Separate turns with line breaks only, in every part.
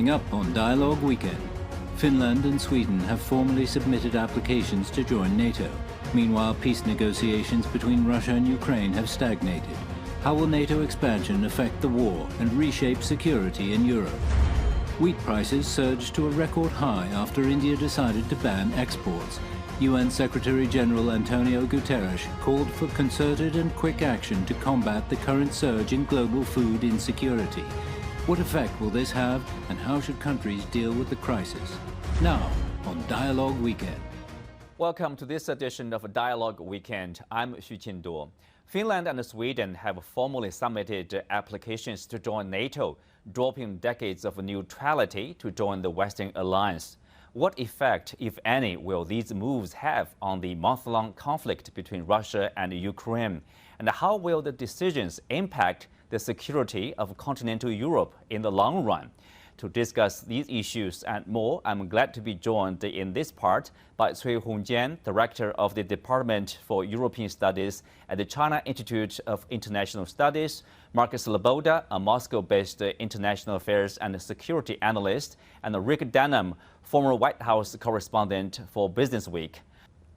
Coming up on Dialogue Weekend, Finland and Sweden have formally submitted applications to join NATO. Meanwhile, peace negotiations between Russia and Ukraine have stagnated. How will NATO expansion affect the war and reshape security in Europe? Wheat prices surged to a record high after India decided to ban exports. UN Secretary-General Antonio Guterres called for concerted and quick action to combat the current surge in global food insecurity. What effect will this have, and how should countries deal with the crisis? Now, on Dialogue Weekend.
Welcome to this edition of Dialogue Weekend. I'm Xu Qinduo. Finland and Sweden have formally submitted applications to join NATO, dropping decades of neutrality to join the Western alliance. What effect, if any, will these moves have on the month-long conflict between Russia and Ukraine? And how will the decisions impact the security of continental Europe in the long run? To discuss these issues and more, I'm glad to be joined in this part by Cui Hongjian, Director of the Department for European Studies at the China Institute of International Studies, Marcus Sleboda, a Moscow-based international affairs and security analyst, and Rick Dunham, former White House correspondent for Business Week.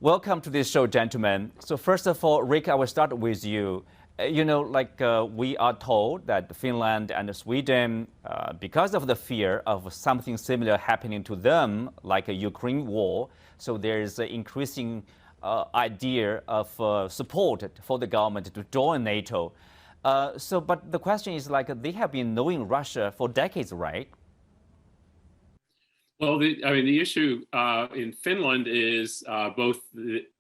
Welcome to this show, gentlemen. So first of all, Rick, I will start with you. We are told that Finland and Sweden, because of the fear of something similar happening to them, like a Ukraine war, so there is an increasing idea of support for the government to join NATO. But the question is, they have been knowing Russia for decades, right?
Well, the issue in Finland is both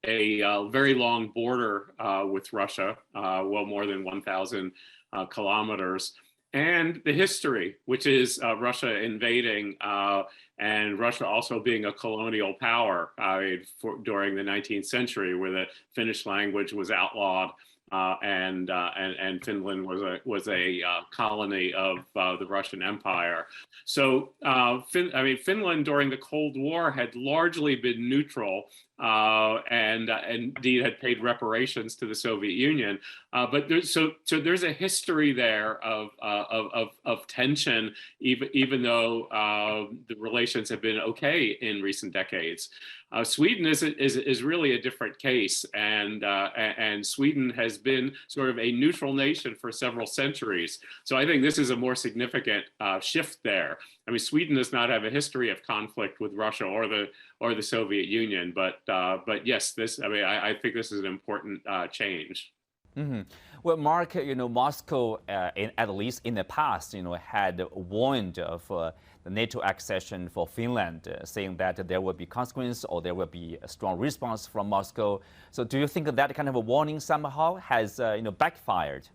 a very long border with Russia, well more than 1,000 kilometers, and the history, which is Russia invading and Russia also being a colonial power during the 19th century, where the Finnish language was outlawed. And Finland was a colony of the Russian Empire. So Finland during the Cold War had largely been neutral and indeed had paid reparations to the Soviet Union. But there's a history there of tension, even though the relations have been okay in recent decades. Sweden is really a different case, and Sweden has been sort of a neutral nation for several centuries. So I think this is a more significant shift there. I mean, Sweden does not have a history of conflict with Russia or the Soviet Union, but yes, I think this is an important change.
Mm-hmm. Well, Mark, Moscow, at least in the past, had warned of the NATO accession for Finland, saying that there will be consequences or there will be a strong response from Moscow. So do you think that kind of a warning somehow has, backfired?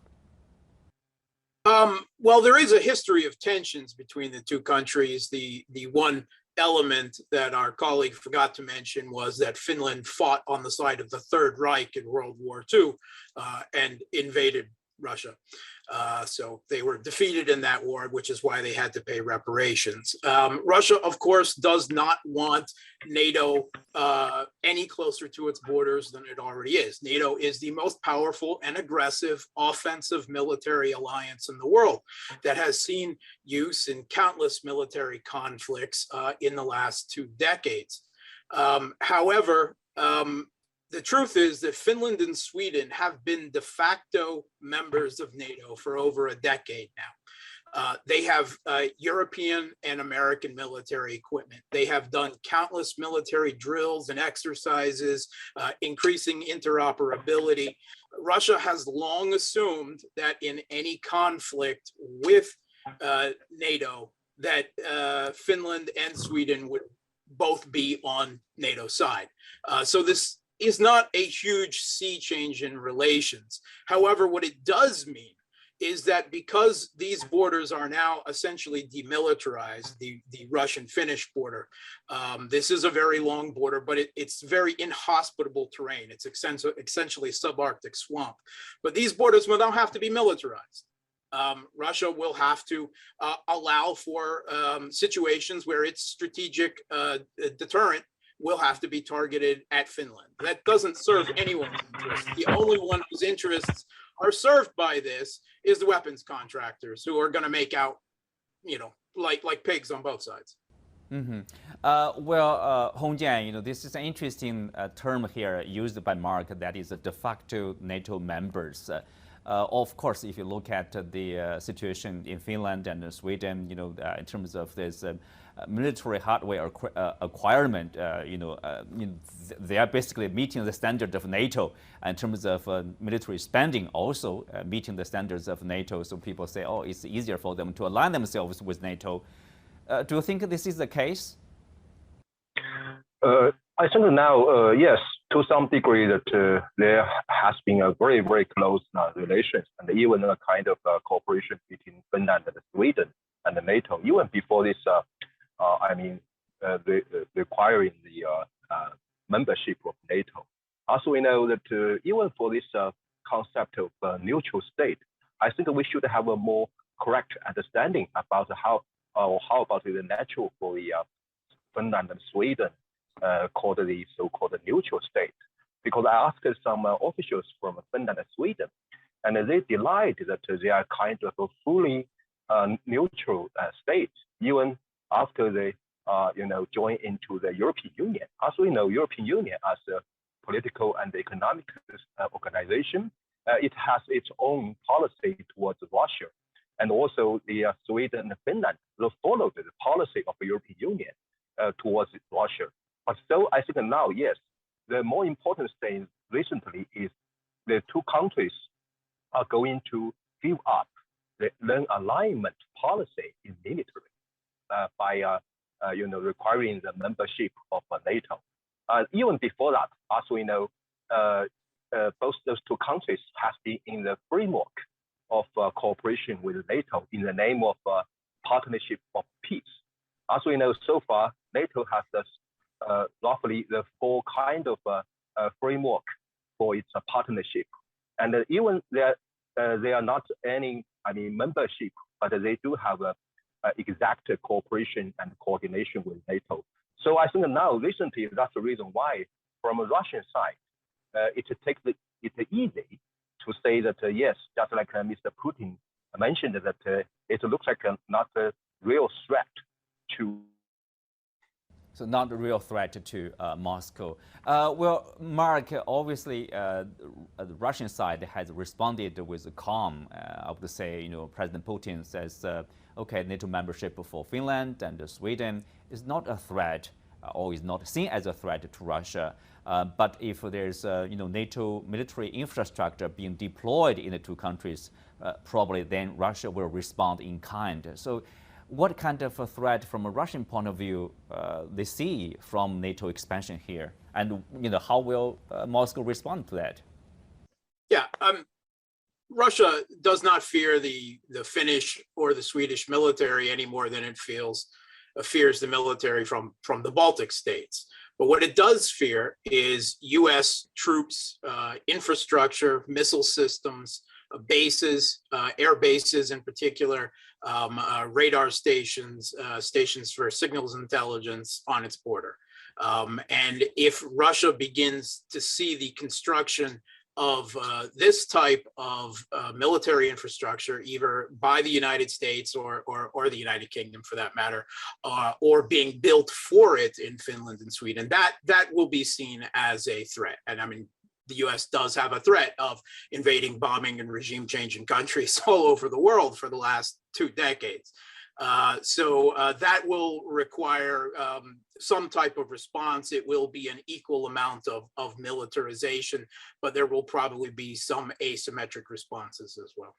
Well, there is a history of tensions between the two countries. The one element that our colleague forgot to mention was that Finland fought on the side of the Third Reich in World War II and invaded Russia. So they were defeated in that war, which is why they had to pay reparations. Russia, of course, does not want NATO any closer to its borders than it already is. NATO is the most powerful and aggressive offensive military alliance in the world that has seen use in countless military conflicts in the last 2 decades. However, the truth is that Finland and Sweden have been de facto members of NATO for over a decade now. They have European and American military equipment. They have done countless military drills and exercises, increasing interoperability. Russia has long assumed that in any conflict with NATO, that Finland and Sweden would both be on NATO's side. So this is not a huge sea change in relations. However, what it does mean is that because these borders are now essentially demilitarized, the Russian-Finnish border, this is a very long border, but it's very inhospitable terrain. It's essentially subarctic swamp. But these borders will now have to be militarized. Russia will have to allow for situations where its strategic deterrent will have to be targeted at Finland. That doesn't serve anyone's interest. The only one whose interests are served by this is the weapons contractors, who are going to make out, like pigs on both sides.
Mm-hmm. Hongjian, this is an interesting term here used by Mark, that is de facto NATO members. Of course, if you look at the situation in Finland and Sweden, in terms of this military hardware acquirement, they are basically meeting the standard of NATO in terms of military spending, also meeting the standards of NATO. So people say, oh, it's easier for them to align themselves with NATO. Do you think this is the case?
I think now, yes, to some degree that there has been a very, very close relations and even a kind of cooperation between Finland and Sweden and NATO, even before this, requiring the membership of NATO. Also, we know that even for this concept of neutral state, I think we should have a more correct understanding about how about the natural for the Finland and Sweden called the so-called neutral state. Because I asked some officials from Finland and Sweden, and they denied that they are kind of a fully neutral state, even after they join into the European Union. As we know, European Union as a political and economic organization, it has its own policy towards Russia. And also the Sweden and Finland will follow the policy of the European Union towards Russia. But so I think now, yes, the more important thing recently is the two countries are going to give up the non-alignment policy in military by requiring the membership of NATO. Even before that, as we know, both those two countries have been in the framework of cooperation with NATO in the name of partnership of peace. As we know, so far, NATO has roughly the four kind of framework for its partnership. And even they are not any membership, but they do have exact cooperation and coordination with NATO. So I think now recently, that's the reason why from a Russian side, it takes it easy to say that, yes, just like Mr. Putin mentioned, that it looks like not a real threat to.
So not a real threat to Moscow. Mark, obviously, the Russian side has responded with calm. I would say, President Putin says, okay, NATO membership for Finland and Sweden is not a threat, or is not seen as a threat to Russia. But if there's NATO military infrastructure being deployed in the two countries, probably then Russia will respond in kind. So what kind of a threat from a Russian point of view they see from NATO expansion here? And how will Moscow respond to that?
Yeah, Russia does not fear the Finnish or the Swedish military any more than it fears the military from the Baltic states. But what it does fear is US troops, infrastructure, missile systems, bases, air bases in particular, radar stations, stations for signals intelligence on its border. And if Russia begins to see the construction of this type of military infrastructure, either by the United States or the United Kingdom for that matter, or being built for it in Finland and Sweden, that will be seen as a threat. And I mean, the US does have a threat of invading, bombing, and regime changing countries all over the world for the last 2 decades. So that will require some type of response. It will be an equal amount of militarization, but there will probably be some asymmetric responses as well.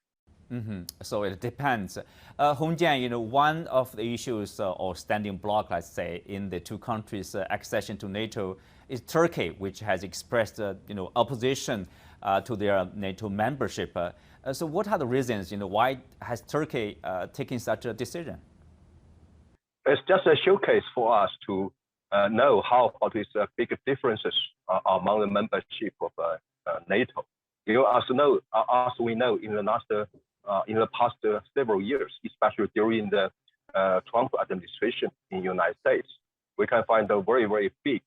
Mm-hmm. So it depends. Hongjian, one of the issues or standing block, let's say, in the two countries' accession to NATO is Turkey, which has expressed, opposition to their NATO membership. So what are the reasons, why has Turkey taken such a decision?
It's just a showcase for us to know how these big differences among the membership of NATO. As we know, in the past several years, especially during the Trump administration in the United States, we can find a very, very big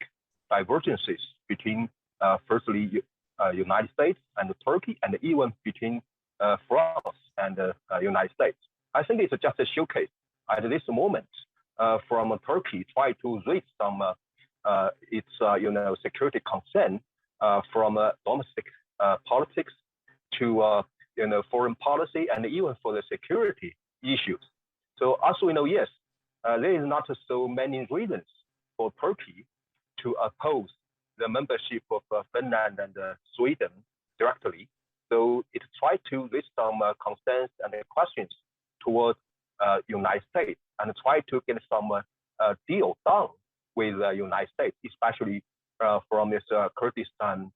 divergences between, firstly, United States and Turkey, and even between France and the United States. I think it's just a showcase at this moment from Turkey try to raise some its security concern from domestic politics to foreign policy and even for the security issues. So as we know, yes, there is not so many reasons for Turkey to oppose the membership of Finland and Sweden directly. So it tried to raise some concerns and questions towards United States and try to get some deal done with the United States, especially from this Kurdistan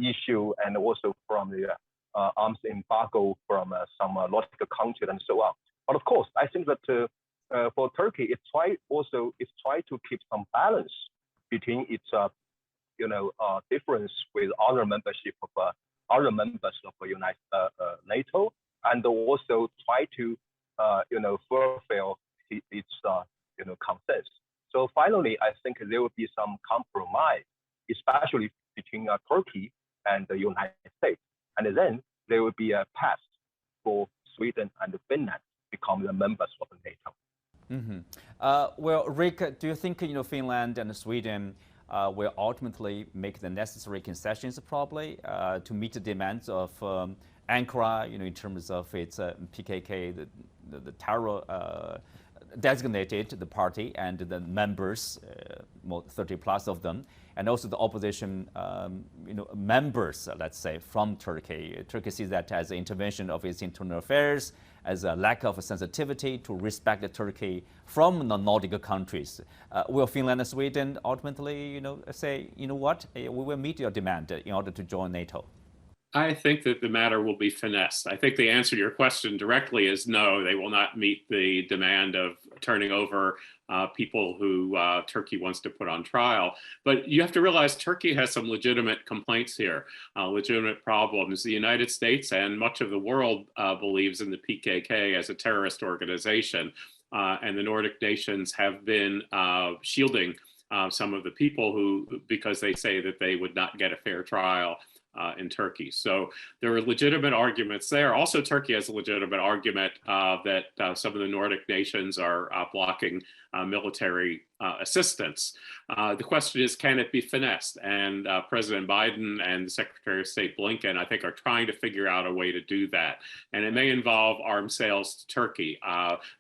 issue and also from the arms embargo from some logical countries and so on. But of course, I think that for Turkey, it's try to keep some balance between its difference with other membership of other members of NATO, and also try to fulfill its concerns. So finally, I think there will be some compromise, especially between Turkey and the United States, and then there will be a path for Sweden and Finland become the members of NATO.
Mm-hmm. Well, Rick, do you think Finland and Sweden will ultimately make the necessary concessions probably to meet the demands of Ankara, in terms of its PKK, the terror designated the party and the members, 30 plus of them, and also the opposition, members, let's say, from Turkey. Turkey sees that as an intervention of its internal affairs, as a lack of sensitivity to respect Turkey from the Nordic countries. Will Finland and Sweden ultimately, say, what, we will meet your demand in order to join NATO?
I think that the matter will be finessed. I think the answer to your question directly is no, they will not meet the demand of turning over people who Turkey wants to put on trial. But you have to realize Turkey has some legitimate complaints here, legitimate problems. The United States and much of the world believes in the PKK as a terrorist organization. And the Nordic nations have been shielding some of the people because they say that they would not get a fair trial in Turkey. So there are legitimate arguments there. Also, Turkey has a legitimate argument that some of the Nordic nations are blocking military assistance. The question is, can it be finessed? And President Biden and Secretary of State Blinken, I think, are trying to figure out a way to do that. And it may involve arms sales to Turkey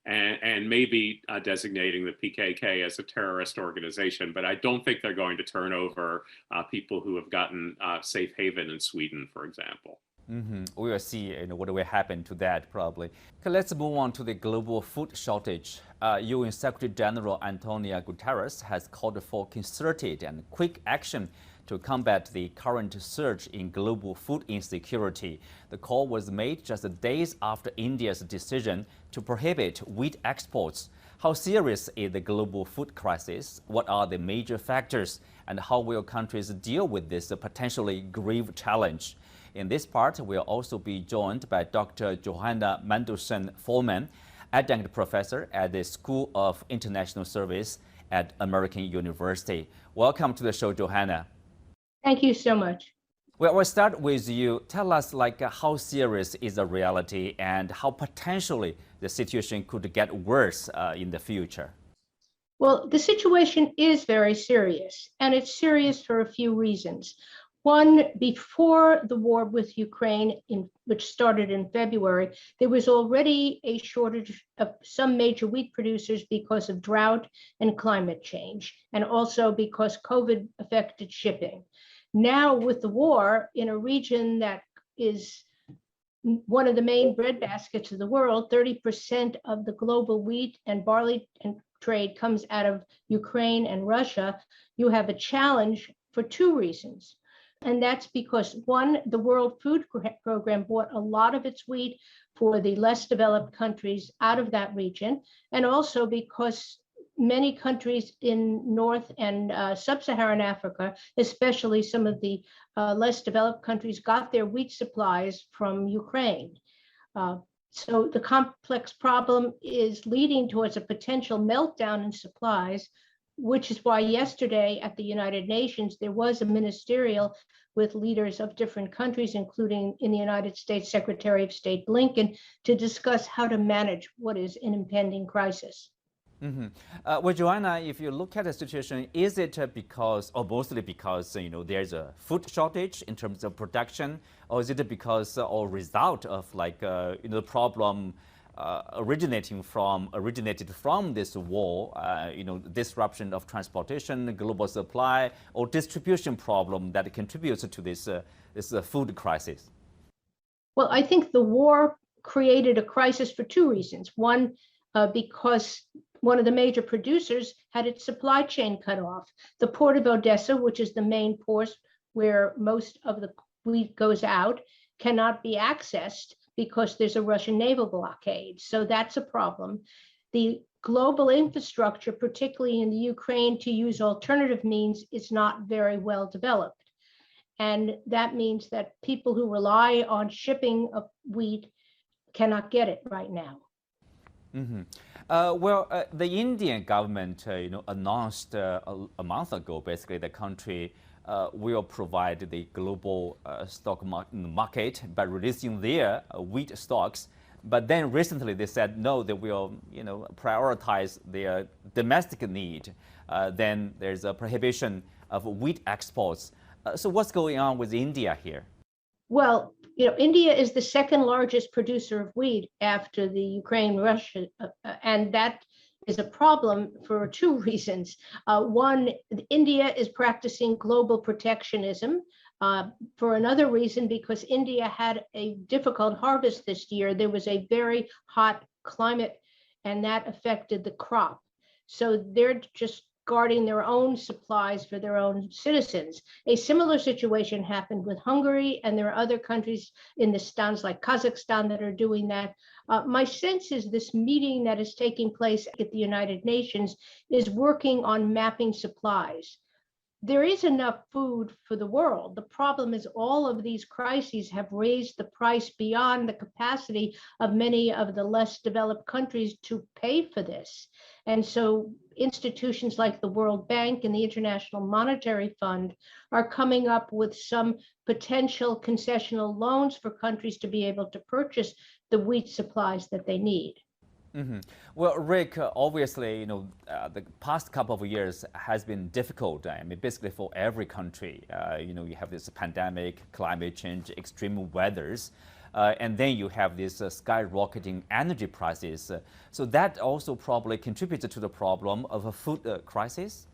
and maybe designating the PKK as a terrorist organization. But I don't think they're going to turn over people who have gotten safe haven in Sweden, for example.
Mm-hmm. We will see what will happen to that probably. Okay, let's move on to the global food shortage. UN Secretary General Antonio Guterres has called for concerted and quick action to combat the current surge in global food insecurity. The call was made just days after India's decision to prohibit wheat exports. How serious is the global food crisis? What are the major factors? And how will countries deal with this potentially grave challenge? In this part, we'll also be joined by Dr. Johanna Mendelson-Forman, adjunct professor at the School of International Service at American University. Welcome to the show, Johanna.
Thank you so much.
Well, we'll start with you. Tell us, how serious is the reality and how potentially the situation could get worse in the future?
Well, the situation is very serious, and it's serious for a few reasons. One, before the war with Ukraine, which started in February, there was already a shortage of some major wheat producers because of drought and climate change, and also because COVID affected shipping. Now, with the war in a region that is one of the main breadbaskets of the world, 30% of the global wheat and barley trade comes out of Ukraine and Russia, you have a challenge for two reasons. And that's because, one, the World Food Program bought a lot of its wheat for the less developed countries out of that region, and also because many countries in North and Sub-Saharan Africa, especially some of the less developed countries, got their wheat supplies from Ukraine. So the complex problem is leading towards a potential meltdown in supplies, which is why yesterday at the United Nations, there was a ministerial with leaders of different countries, including in the United States, Secretary of State Blinken, to discuss how to manage what is an impending crisis.
Well, Johanna, if you look at the situation, is it because, or mostly because, there's a food shortage in terms of production, or is it because or result of the problem originated from this war, disruption of transportation, global supply, or distribution problem that contributes to this food crisis?
Well, I think the war created a crisis for two reasons. One, because one of the major producers had its supply chain cut off. The port of Odessa, which is the main port where most of the wheat goes out, cannot be accessed because there's a Russian naval blockade. So that's a problem. The global infrastructure, particularly in the Ukraine, to use alternative means is not very well developed. And that means that people who rely on shipping of wheat cannot get it right now.
The Indian government, announced a month ago, basically the country will provide the global stock market by releasing their wheat stocks. But then recently they said no, they will, prioritize their domestic need. Then there's a prohibition of wheat exports. So what's going on with India here?
Well, India is the second largest producer of wheat after the Ukraine, Russia, and that is a problem for two reasons. One, India is practicing global protectionism. For another reason, because India had a difficult harvest this year. There was a very hot climate, and that affected the crop. So they're just guarding their own supplies for their own citizens. A similar situation happened with Hungary, and there are other countries in the stands like Kazakhstan that are doing that. My sense is this meeting that is taking place at the United Nations is working on mapping supplies. There is enough food for the world. The problem is all of these crises have raised the price beyond the capacity of many of the less developed countries to pay for this. And so institutions like the World Bank and the International Monetary Fund are coming up with some potential concessional loans for countries to be able to purchase the wheat supplies that they need.
Well, Rick, obviously, the past couple of years has been difficult. I mean, basically for every country, you have this pandemic, climate change, extreme weathers, and then you have this skyrocketing energy prices. So that also probably contributed to the problem of a food crisis.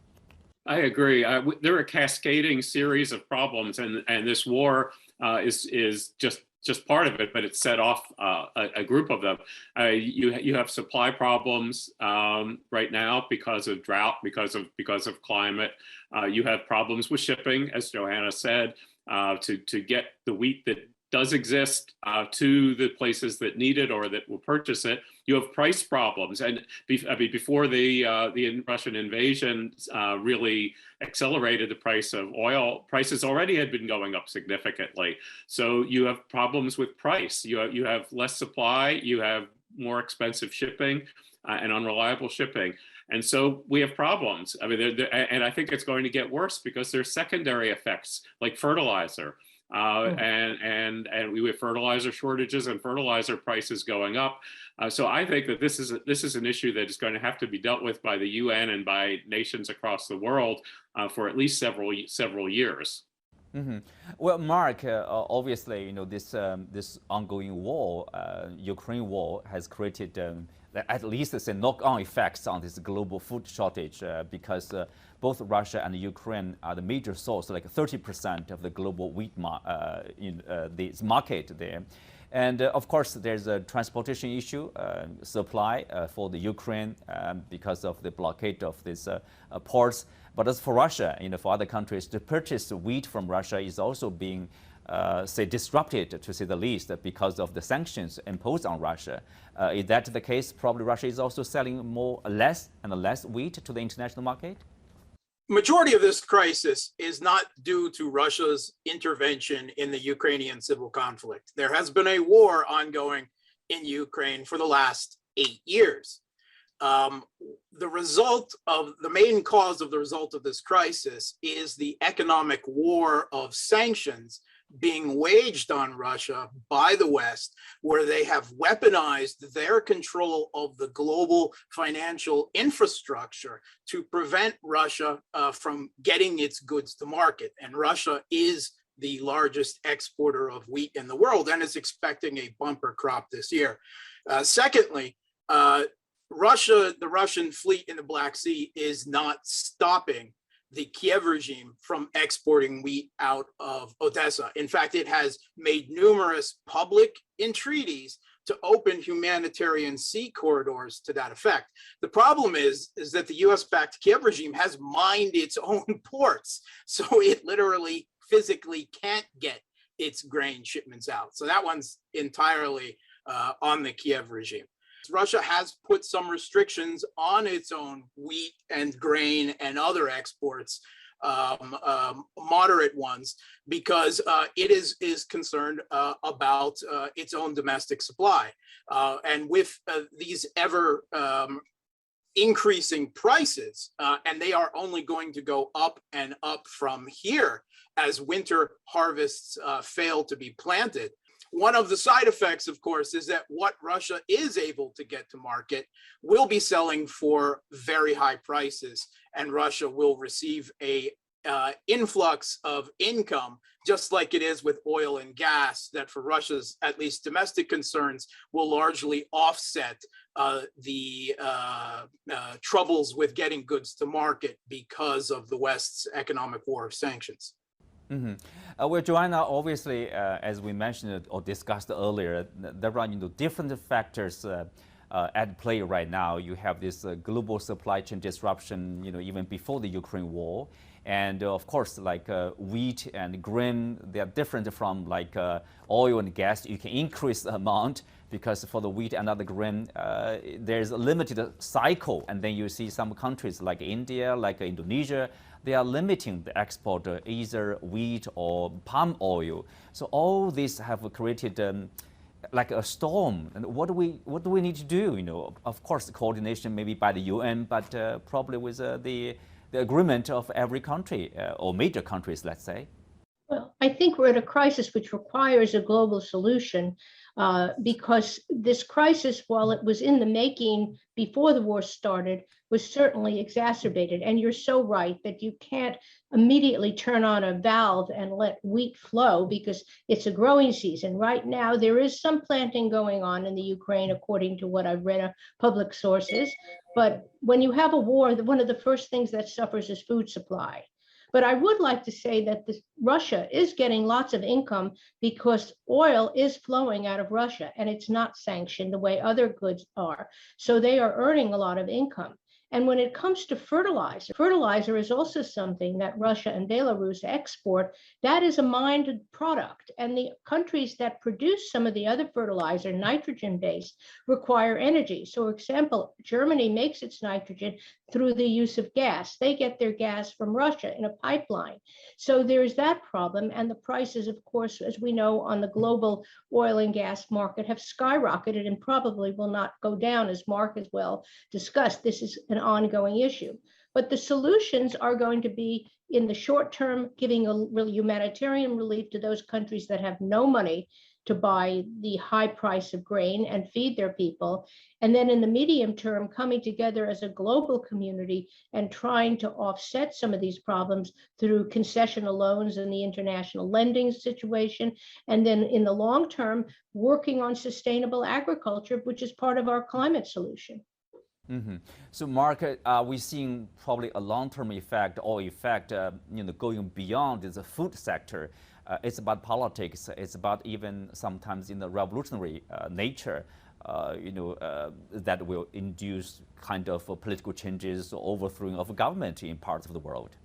I agree. There are a cascading series of problems, and this war is just part of it, but it set off a group of them. You have supply problems right now because of drought, because of climate. You have problems with shipping, as Johanna said, to get the wheat that does exist to the places that need it or that will purchase it. You have price problems, and before the Russian invasion really accelerated the price of oil, prices already had been going up significantly. So you have problems with price. You have less supply. You have more expensive shipping and unreliable shipping. And so we have problems. I mean, and I think it's going to get worse because there's secondary effects like fertilizer. And we have fertilizer shortages and fertilizer prices going up. So I think that this is an issue that is going to have to be dealt with by the UN and by nations across the world for at least several years.
Well, Mark, obviously, this ongoing war, Ukraine war, has created at least knock-on effects on this global food shortage because both Russia and Ukraine are the major source, like 30% of the global wheat this market there. And of course, there's a transportation issue, supply for the Ukraine because of the blockade of these ports. But as for Russia, for other countries, to purchase wheat from Russia is also being disrupted, to say the least, because of the sanctions imposed on Russia. Is that the case? Probably Russia is also selling less wheat to the international market?
Majority of this crisis is not due to Russia's intervention in the Ukrainian civil conflict. There has been a war ongoing in Ukraine for the last 8 years. The main cause of the result of this crisis is the economic war of sanctions being waged on Russia by the West, where they have weaponized their control of the global financial infrastructure to prevent Russia from getting its goods to market. And Russia is the largest exporter of wheat in the world and is expecting a bumper crop this year. Secondly, the Russian fleet in the Black Sea is not stopping the Kiev regime from exporting wheat out of Odessa. In fact, it has made numerous public entreaties to open humanitarian sea corridors to that effect. The problem is that the US-backed Kiev regime has mined its own ports, so it literally physically can't get its grain shipments out. So that one's entirely on the Kiev regime. Russia has put some restrictions on its own wheat and grain and other exports, moderate ones, because it is concerned about its own domestic supply. And with these ever increasing prices, and they are only going to go up and up from here as winter harvests fail to be planted. One of the side effects, of course, is that what Russia is able to get to market will be selling for very high prices, and Russia will receive a influx of income, just like it is with oil and gas, that for Russia's at least domestic concerns will largely offset the troubles with getting goods to market because of the West's economic war of sanctions.
Mm-hmm. Well, Joanna, obviously, as we mentioned or discussed earlier, there are different factors at play right now. You have this global supply chain disruption, even before the Ukraine war, and of course, like wheat and grain, they are different from like oil and gas. You can increase the amount because for the wheat and other grain, there's a limited cycle, and then you see some countries like India, like Indonesia. They are limiting the export either wheat or palm oil. So all these have created like a storm. And what do we need to do? Of course, coordination maybe by the UN, but probably with the agreement of every country or major countries, let's say.
Well, I think we're at a crisis which requires a global solution because this crisis, while it was in the making before the war started, was certainly exacerbated. And you're so right that you can't immediately turn on a valve and let wheat flow because it's a growing season. Right now, there is some planting going on in the Ukraine, according to what I've read of public sources. But when you have a war, one of the first things that suffers is food supply. But I would like to say that Russia is getting lots of income because oil is flowing out of Russia and it's not sanctioned the way other goods are. So they are earning a lot of income. And when it comes to fertilizer is also something that Russia and Belarus export. That is a mined product. And the countries that produce some of the other fertilizer, nitrogen-based, require energy. So, for example, Germany makes its nitrogen through the use of gas. They get their gas from Russia in a pipeline. So there's that problem. And the prices, of course, as we know, on the global oil and gas market have skyrocketed and probably will not go down, as Mark has well discussed. This is an ongoing issue. But the solutions are going to be, in the short term, giving a real humanitarian relief to those countries that have no money to buy the high price of grain and feed their people. And then in the medium term, coming together as a global community and trying to offset some of these problems through concessional loans and the international lending situation. And then in the long term, working on sustainable agriculture, which is part of our climate solution.
Mm-hmm. So, Mark, we're seeing probably a long-term effect going beyond the food sector. It's about politics. It's about even sometimes in the revolutionary nature, that will induce kind of political changes or overthrowing of government in parts of the world.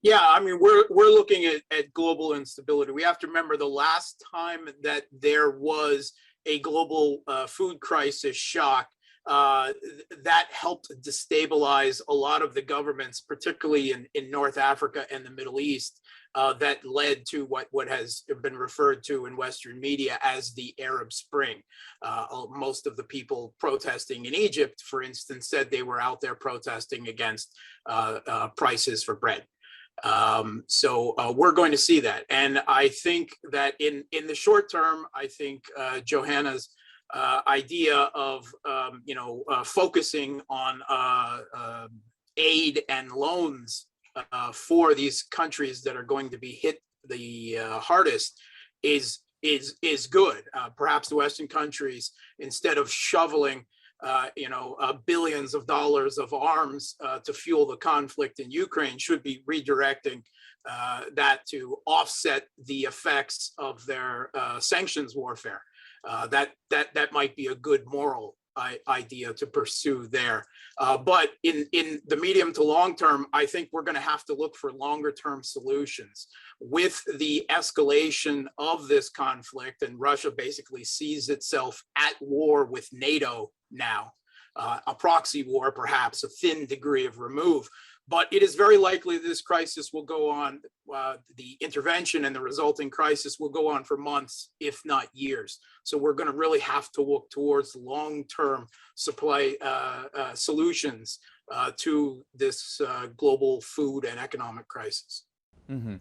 Yeah, I mean, we're looking at global instability. We have to remember the last time that there was a global food crisis shock, that helped destabilize a lot of the governments, particularly in North Africa and the Middle East, that led to what has been referred to in Western media as the Arab Spring. Most of the people protesting in Egypt, for instance, said they were out there protesting against prices for bread. So we're going to see that. And I think that in the short term, I think Johanna's idea of, focusing on aid and loans for these countries that are going to be hit the hardest is good. Perhaps the Western countries, instead of shoveling billions of dollars of arms to fuel the conflict in Ukraine, should be redirecting that to offset the effects of their sanctions warfare. That might be a good moral idea to pursue there. But in the medium to long term, I think we're going to have to look for longer term solutions. With the escalation of this conflict, and Russia basically sees itself at war with NATO now, a proxy war, perhaps a thin degree of remove. But it is very likely this crisis will go on, the intervention and the resulting crisis will go on for months, if not years. So we're going to really have to look towards long-term supply solutions to this global food and economic crisis.
Mm-hmm.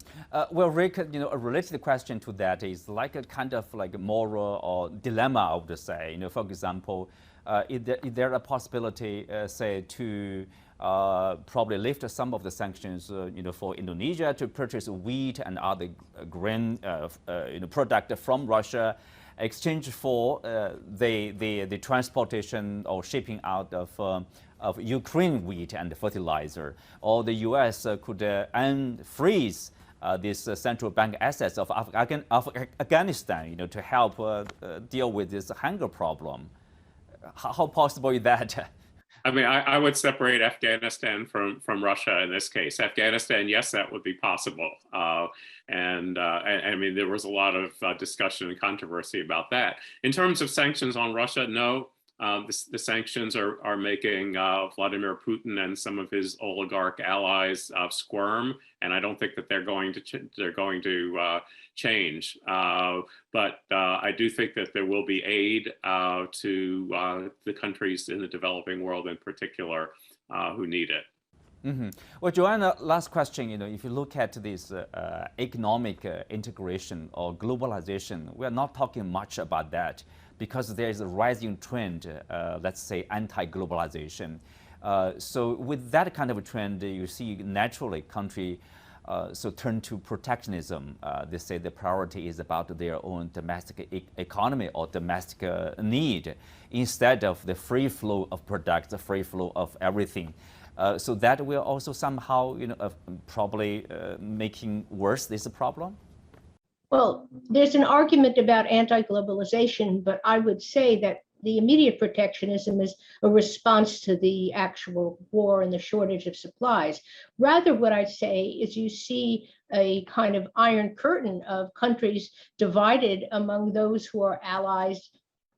Well, Rick, a related question to that is like a kind of like moral or dilemma, I would say. For example, is there a possibility, say, to probably lift some of the sanctions, for Indonesia to purchase wheat and other grain, product from Russia, exchange for the transportation or shipping out of Ukraine wheat and fertilizer, or the U.S. could unfreeze these central bank assets of Afghanistan, to help deal with this hunger problem. How possible is that?
I mean, I would separate Afghanistan from Russia in this case. Afghanistan, yes, that would be possible. And I mean, there was a lot of discussion and controversy about that. In terms of sanctions on Russia, no. The sanctions are making Vladimir Putin and some of his oligarch allies squirm, and I don't think that they're going to change. But I do think that there will be aid to the countries in the developing world, in particular, who need it.
Mm-hmm. Well, Joanna, last question. If you look at this economic integration or globalization, we are not talking much about that, because there is a rising trend, let's say, anti-globalization. So with that kind of a trend, you see naturally country turn to protectionism. They say the priority is about their own domestic economy or domestic need, instead of the free flow of products, the free flow of everything. So that will also somehow, probably making worse this problem.
Well, there's an argument about anti-globalization, but I would say that the immediate protectionism is a response to the actual war and the shortage of supplies. Rather, what I'd say is you see a kind of iron curtain of countries divided among those who are allies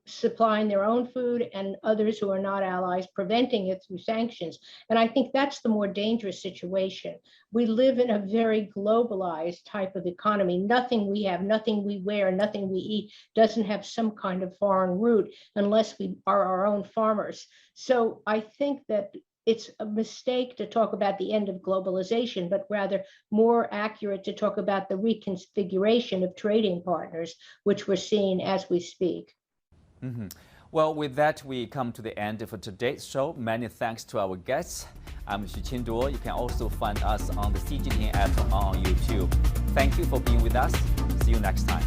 supplying their own food and others who are not allies preventing it through sanctions. And I think that's the more dangerous situation. We live in a very globalized type of economy. Nothing we have, nothing we wear, nothing we eat doesn't have some kind of foreign root unless we are our own farmers. So I think that it's a mistake to talk about the end of globalization, but rather more accurate to talk about the reconfiguration of trading partners, which we're seeing as we speak.
Mm-hmm. Well, with that, we come to the end of today's show. Many thanks to our guests. I'm Xuqin Duo. You can also find us on the CGTN app on YouTube. Thank you for being with us. See you next time.